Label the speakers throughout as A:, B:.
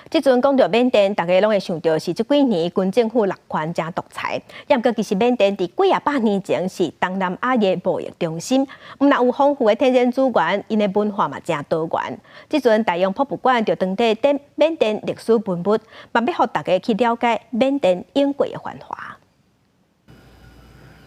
A: 即阵讲到缅甸，大家拢会想到是即几年军政府落权加独裁。不过其实缅甸伫几啊百年前是东南亚的贸易中心，毋但有丰富的天然资源，因的文化嘛真多元。即阵大英博物馆就当地缅甸历史文物，嘛要互大家去了解缅甸永过的繁华。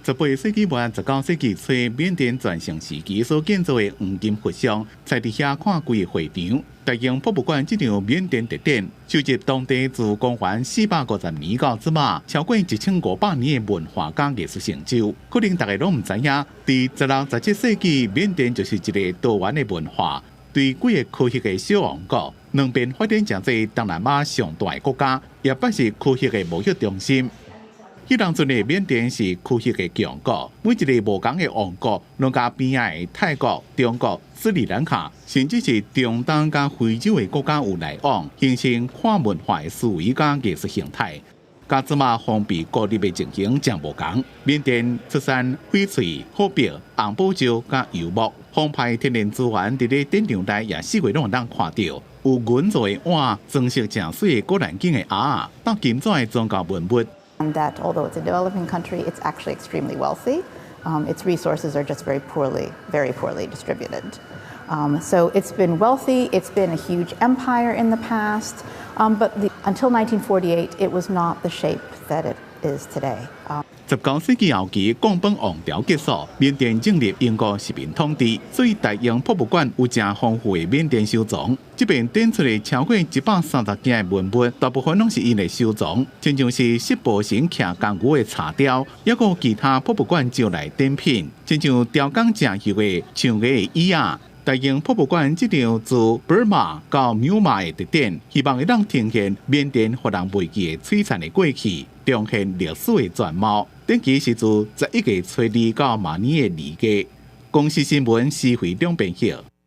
B: 18世纪末、19世纪初，缅甸全盛时期所建造的黄金佛像，在伫遐看规个会场。大英博物馆这场缅甸特展，收集当地自公元450年到即马超过1500年的文化甲艺术成就。可能大家拢唔知影，伫16、17世纪，缅甸就是一个多元的文化，对几个科学的小王国，两边发展真济东南亚上大的国家，也不是科学的贸易中心。迄当阵的缅甸是科学的强国，每一个无同的王国，拢甲边仔的泰国、中国、斯里兰卡，甚至是中东甲非洲的国家有来往，形成跨文化的思维甲艺术形态。甲即马封闭孤立的情形真无同。缅甸出产翡翠、火表、红宝石甲油木，丰沛天然资源伫咧展场内也四围拢有当看到。有银做的碗，装饰真水的古兰经的盒，到金纸的宗教文物。
C: That although it's a developing country, it's actually extremely wealthy. Its resources are just very poorly distributed. So it's been wealthy, it's been a huge empire in the past, but until 1948, it was not the shape that it is today.
B: 19世纪后期，国本王朝结束，缅甸建立英国殖民统治，所以大英博物馆有真丰富的缅甸收藏。这边展出的超过130件的文物，大部分拢是因的收藏，亲像是释部神骑公牛的茶雕，也有其他博物馆招来展品，亲像雕工正秀的象牙的椅仔。大英博物馆这场自 Burma 到 Myanmar 的特展，希望会当呈现缅甸互人袂记的璀璨的过去，重现历史的全貌。展期是自11月初2到明年的2月。公司新闻，施惠两编写。